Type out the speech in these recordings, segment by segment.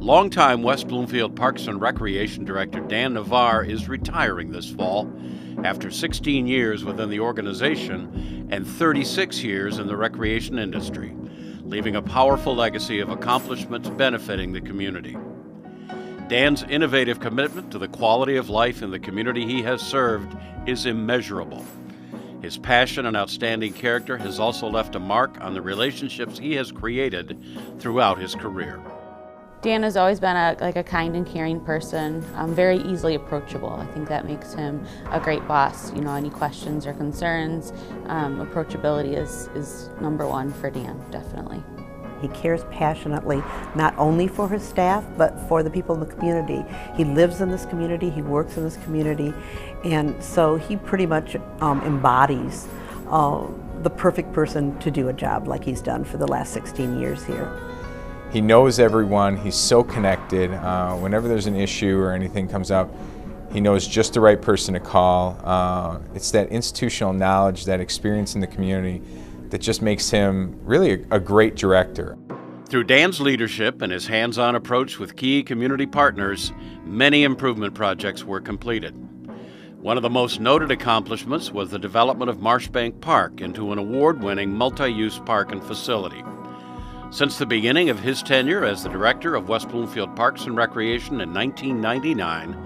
Longtime West Bloomfield Parks and Recreation Director Dan Navarre is retiring this fall after 16 years within the organization and 36 years in the recreation industry, leaving a powerful legacy of accomplishments benefiting the community. Dan's innovative commitment to the quality of life in the community he has served is immeasurable. His passion and outstanding character has also left a mark on the relationships he has created throughout his career. Dan has always been a kind and caring person, very easily approachable. I think that makes him a great boss. You know, any questions or concerns, approachability is number one for Dan, definitely. He cares passionately, not only for his staff, but for the people in the community. He lives in this community, he works in this community, and so he pretty much embodies the perfect person to do a job like he's done for the last 16 years here. He knows everyone, he's so connected. Whenever there's an issue or anything comes up, he knows just the right person to call. It's that institutional knowledge, that experience in the community that just makes him really a great director. Through Dan's leadership and his hands-on approach with key community partners, many improvement projects were completed. One of the most noted accomplishments was the development of Marshbank Park into an award-winning multi-use park and facility. Since the beginning of his tenure as the director of West Bloomfield Parks and Recreation in 1999,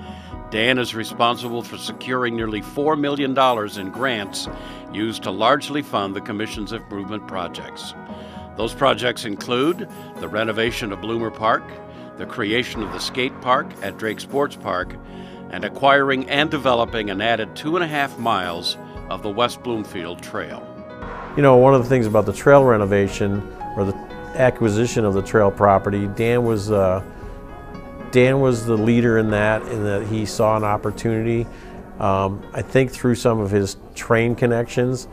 Dan is responsible for securing nearly $4 million in grants used to largely fund the Commission's improvement projects. Those projects include the renovation of Bloomer Park, the creation of the skate park at Drake Sports Park, and acquiring and developing an added 2.5 miles of the West Bloomfield Trail. You know, one of the things about the trail renovation or the acquisition of the trail property, Dan was the leader in that he saw an opportunity. I think through some of his train connections,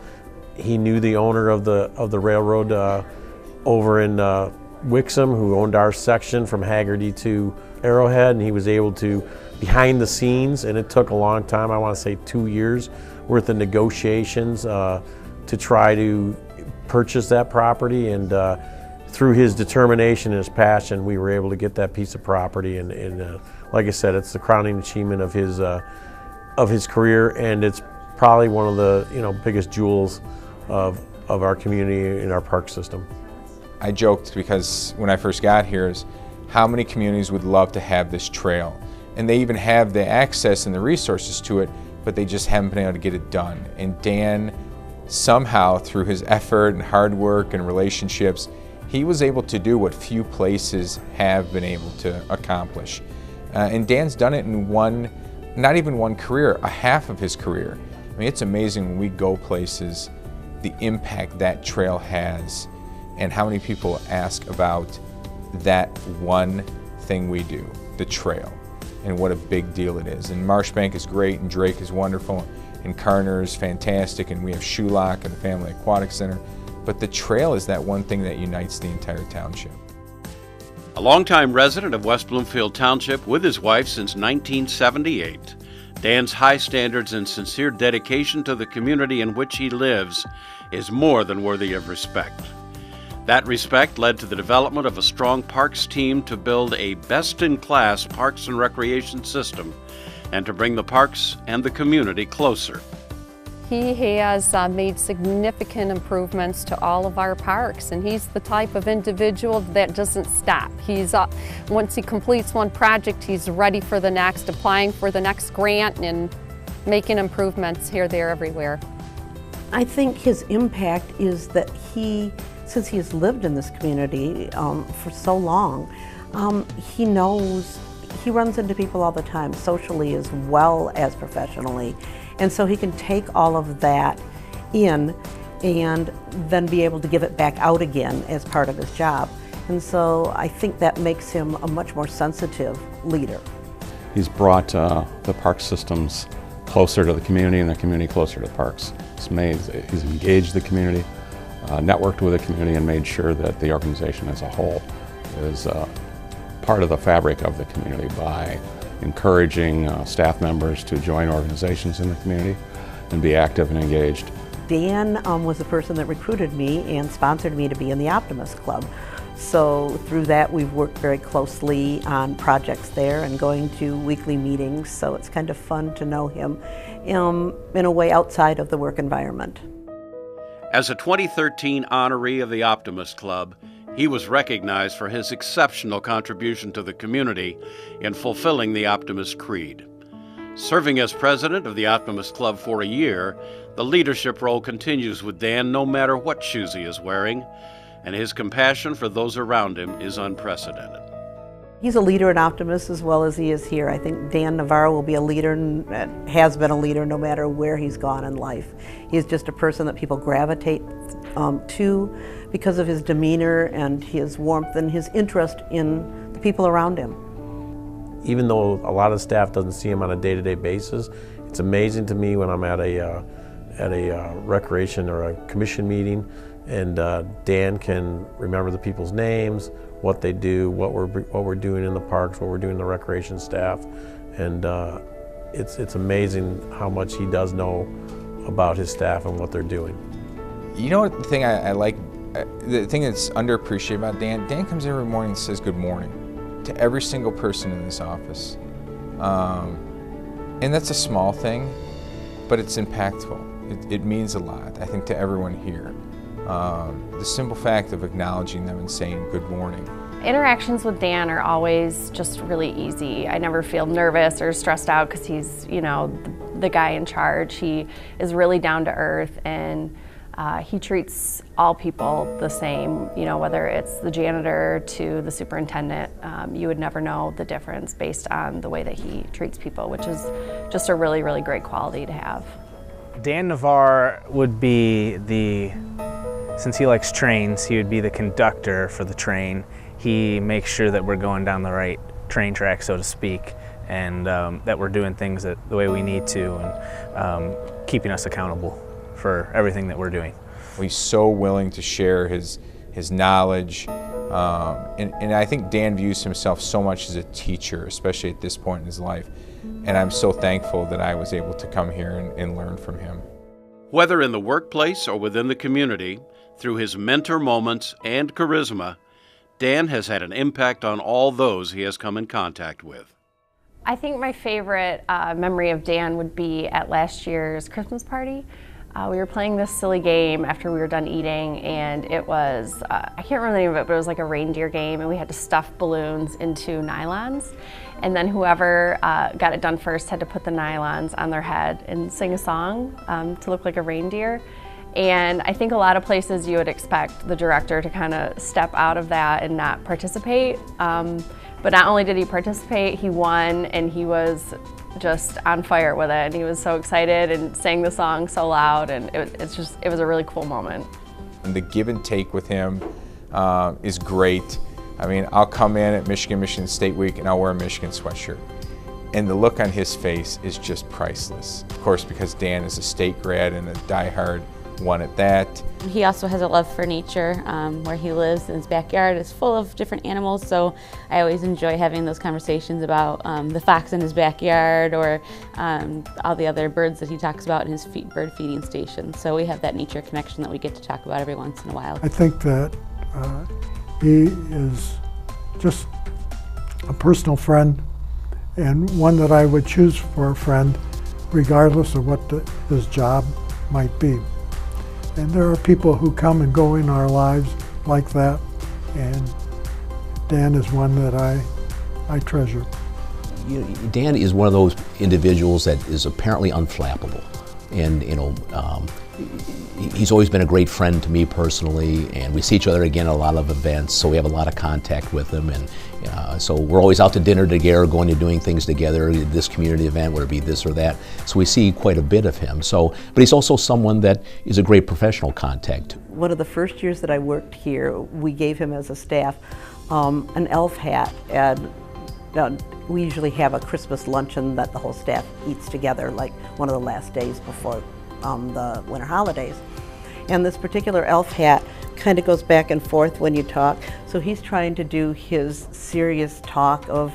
he knew the owner of the railroad over in Wixom, who owned our section from Haggerty to Arrowhead, and he was able to, behind the scenes, and it took a long time, I want to say 2 years worth of negotiations to try to purchase that property, and through his determination and his passion, we were able to get that piece of property, and like I said, it's the crowning achievement of his career, and it's probably one of the biggest jewels of our community in our park system. I joked because when I first got here is how many communities would love to have this trail, and they even have the access and the resources to it, but they just haven't been able to get it done. And Dan, somehow through his effort and hard work and relationships, he was able to do what few places have been able to accomplish. And Dan's done it in not even one career, a half of his career. I mean, it's amazing when we go places, the impact that trail has, and how many people ask about that one thing we do, the trail, and what a big deal it is. And Marshbank is great, and Drake is wonderful, and Carner is fantastic, and we have Shoelock and the Family Aquatic Center. But the trail is that one thing that unites the entire township. A longtime resident of West Bloomfield Township with his wife since 1978, Dan's high standards and sincere dedication to the community in which he lives is more than worthy of respect. That respect led to the development of a strong parks team to build a best-in-class parks and recreation system and to bring the parks and the community closer. He has made significant improvements to all of our parks, and he's the type of individual that doesn't stop. Once he completes one project, he's ready for the next, applying for the next grant and making improvements here, there, everywhere. I think his impact is that since he has lived in this community for so long, he knows, he runs into people all the time, socially as well as professionally. And so he can take all of that in and then be able to give it back out again as part of his job. And so I think that makes him a much more sensitive leader. He's brought the park systems closer to the community and the community closer to the parks. He's engaged the community, networked with the community, and made sure that the organization as a whole is part of the fabric of the community by encouraging staff members to join organizations in the community and be active and engaged. Dan was the person that recruited me and sponsored me to be in the Optimist Club. So through that, we've worked very closely on projects there and going to weekly meetings. So it's kind of fun to know him in a way outside of the work environment. As a 2013 honoree of the Optimist Club, he was recognized for his exceptional contribution to the community in fulfilling the Optimist Creed. Serving as president of the Optimist Club for a year, the leadership role continues with Dan no matter what shoes he is wearing, and his compassion for those around him is unprecedented. He's a leader and optimist as well as he is here. I think Dan Navarre will be a leader and has been a leader no matter where he's gone in life. He's just a person that people gravitate to because of his demeanor and his warmth and his interest in the people around him. Even though a lot of staff doesn't see him on a day-to-day basis, it's amazing to me when I'm at a recreation or a commission meeting and Dan can remember the people's names, what they do, what we're doing in the parks, what we're doing in the recreation staff, and it's amazing how much he does know about his staff and what they're doing. You know what the thing I like, the thing that's underappreciated about Dan? Dan comes every morning and says good morning to every single person in this office. And that's a small thing, but it's impactful. It means a lot, I think, to everyone here. The simple fact of acknowledging them and saying good morning. Interactions with Dan are always just really easy. I never feel nervous or stressed out because he's, you know, the guy in charge. He is really down to earth, and he treats all people the same, you know, whether it's the janitor to the superintendent. You would never know the difference based on the way that he treats people, which is just a really, really great quality to have. Dan Navarre would be since he likes trains, he would be the conductor for the train. He makes sure that we're going down the right train track, so to speak, and that we're doing things the way we need to, and keeping us accountable for everything that we're doing. He's so willing to share his knowledge, and I think Dan views himself so much as a teacher, especially at this point in his life, and I'm so thankful that I was able to come here and learn from him. Whether in the workplace or within the community, through his mentor moments and charisma, Dan has had an impact on all those he has come in contact with. I think my favorite memory of Dan would be at last year's Christmas party. We were playing this silly game after we were done eating, and it was, I can't remember the name of it, but it was like a reindeer game, and we had to stuff balloons into nylons. And then whoever got it done first had to put the nylons on their head and sing a song to look like a reindeer. And I think a lot of places you would expect the director to kind of step out of that and not participate. But not only did he participate, he won, and he was just on fire with it. And he was so excited and sang the song so loud, and it was a really cool moment. And the give and take with him is great. I mean, I'll come in at Michigan State Week and I'll wear a Michigan sweatshirt. And the look on his face is just priceless. Of course, because Dan is a state grad and a diehard one at that. He also has a love for nature. Where he lives in his backyard is full of different animals, so I always enjoy having those conversations about the fox in his backyard or all the other birds that he talks about in his bird feeding station. So we have that nature connection that we get to talk about every once in a while. I think that he is just a personal friend, and one that I would choose for a friend regardless of what his job might be. And there are people who come and go in our lives like that, and Dan is one that I treasure. You know, Dan is one of those individuals that is apparently unflappable, and he's always been a great friend to me personally, and we see each other again at a lot of events, so we have a lot of contact with him, and so we're always out to dinner together, going to doing things together, this community event, whether it be this or that, so we see quite a bit of him. So, but he's also someone that is a great professional contact. One of the first years that I worked here, we gave him as a staff an elf hat, and we usually have a Christmas luncheon that the whole staff eats together, like one of the last days before the winter holidays. And this particular elf hat kind of goes back and forth when you talk. So he's trying to do his serious talk of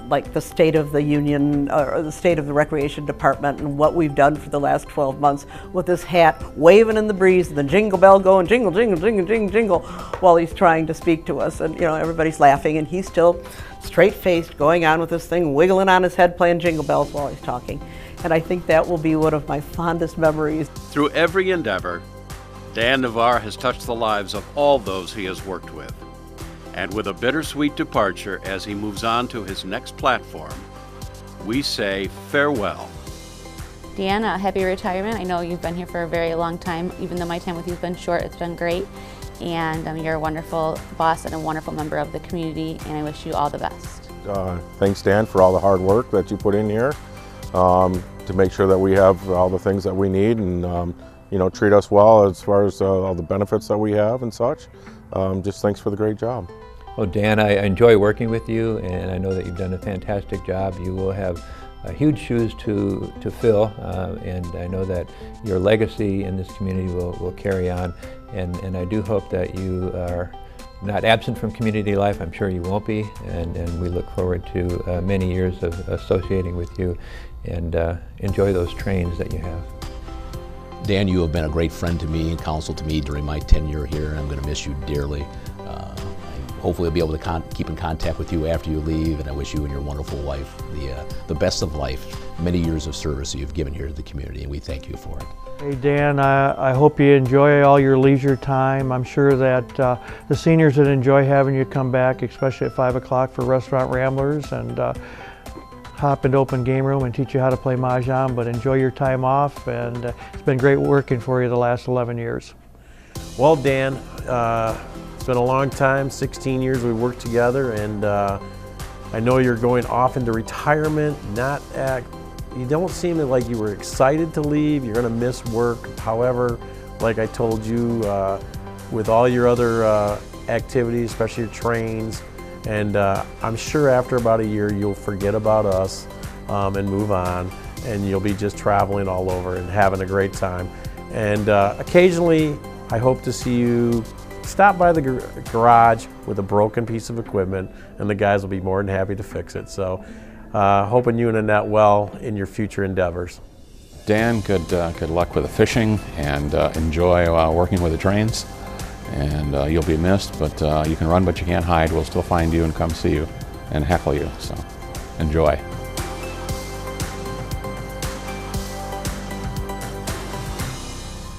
like the state of the union or the state of the recreation department and what we've done for the last 12 months with this hat waving in the breeze and the jingle bell going jingle, jingle, jingle, jingle, jingle while he's trying to speak to us. And everybody's laughing and he's still straight-faced going on with this thing, wiggling on his head, playing jingle bells while he's talking. And I think that will be one of my fondest memories. Through every endeavor, Dan Navarre has touched the lives of all those he has worked with. And with a bittersweet departure as he moves on to his next platform, we say farewell. Dan, happy retirement. I know you've been here for a very long time. Even though my time with you has been short, it's been great. And you're a wonderful boss and a wonderful member of the community, and I wish you all the best. Thanks, Dan, for all the hard work that you put in here to make sure that we have all the things that we need and treat us well as far as all the benefits that we have and such. Just thanks for the great job. Well, Dan, I enjoy working with you, and I know that you've done a fantastic job. You will have huge shoes to fill, and I know that your legacy in this community will carry on, and I do hope that you are not absent from community life. I'm sure you won't be, and we look forward to many years of associating with you, and enjoy those trains that you have. Dan, you have been a great friend to me and counsel to me during my tenure here, and I'm going to miss you dearly. Hopefully I'll be able to keep in contact with you after you leave, and I wish you and your wonderful wife the best of life, many years of service you've given here to the community, and we thank you for it. Hey Dan, I hope you enjoy all your leisure time. I'm sure that the seniors would enjoy having you come back, especially at 5 o'clock for Restaurant Ramblers, and hop into Open Game Room and teach you how to play Mahjong, but enjoy your time off, and it's been great working for you the last 11 years. Well, Dan, it's been a long time, 16 years we worked together, and I know you're going off into retirement. You don't seem like you were excited to leave. You're going to miss work. However, like I told you, with all your other activities, especially your trains, and I'm sure after about a year you'll forget about us and move on, and you'll be just traveling all over and having a great time. And occasionally I hope to see you stop by the garage with a broken piece of equipment, and the guys will be more than happy to fix it. So hoping you and Annette well in your future endeavors. Dan, good luck with the fishing, and enjoy working with the trains. And you'll be missed, but you can run but you can't hide. We'll still find you and come see you and heckle you, so enjoy.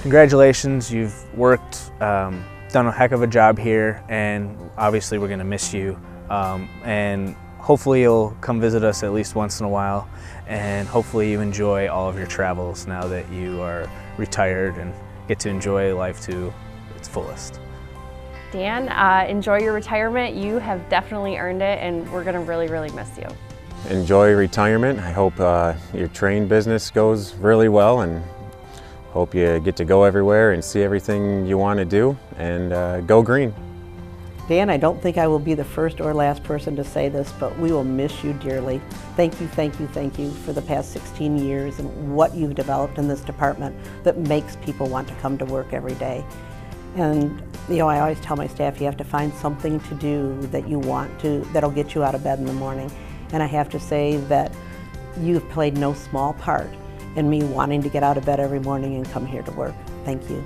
Congratulations, you've worked, done a heck of a job here, and obviously we're gonna miss you. And hopefully you'll come visit us at least once in a while, and hopefully you enjoy all of your travels now that you are retired and get to enjoy life to its fullest. Dan, enjoy your retirement. You have definitely earned it, and we're going to really, really miss you. Enjoy retirement. I hope your train business goes really well, and hope you get to go everywhere and see everything you want to do, and go green. Dan, I don't think I will be the first or last person to say this, but we will miss you dearly. Thank you, thank you, thank you for the past 16 years and what you've developed in this department that makes people want to come to work every day. And I always tell my staff, you have to find something to do that you want to, that'll get you out of bed in the morning. And I have to say that you've played no small part in me wanting to get out of bed every morning and come here to work. Thank you.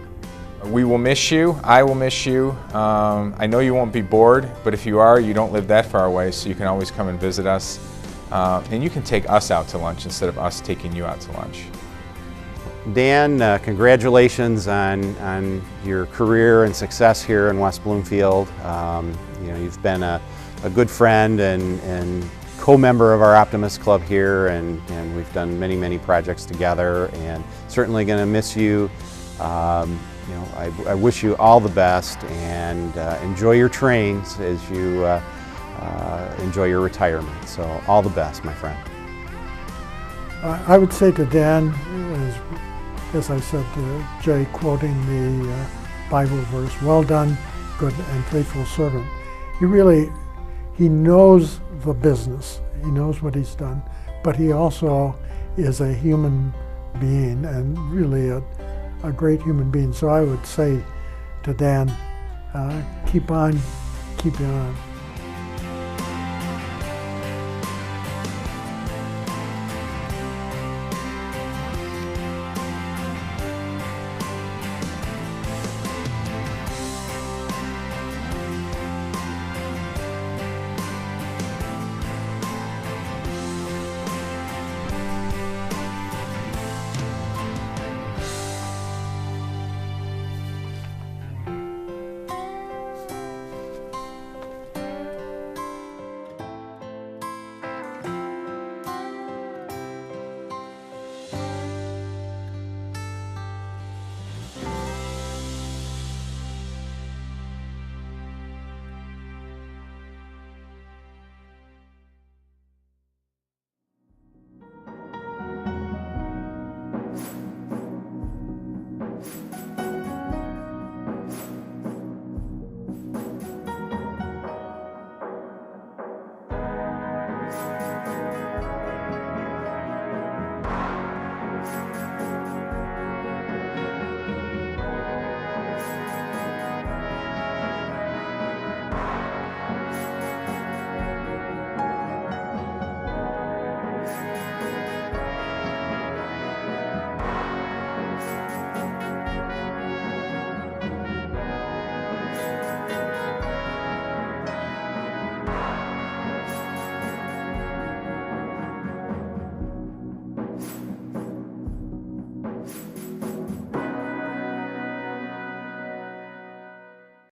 We will miss you. I will miss you. I know you won't be bored, but if you are, you don't live that far away, so you can always come and visit us. And you can take us out to lunch instead of us taking you out to lunch. Dan, congratulations on your career and success here in West Bloomfield. You've been a good friend and co-member of our Optimist Club here, and we've done many, many projects together, and certainly going to miss you. I wish you all the best, and enjoy your trains as you enjoy your retirement. So all the best, my friend. I would say to Dan, as I said to Jay, quoting the Bible verse, well done, good and faithful servant. He knows the business, he knows what he's done, but he also is a human being, and really a great human being. So I would say to Dan, keep on keeping on.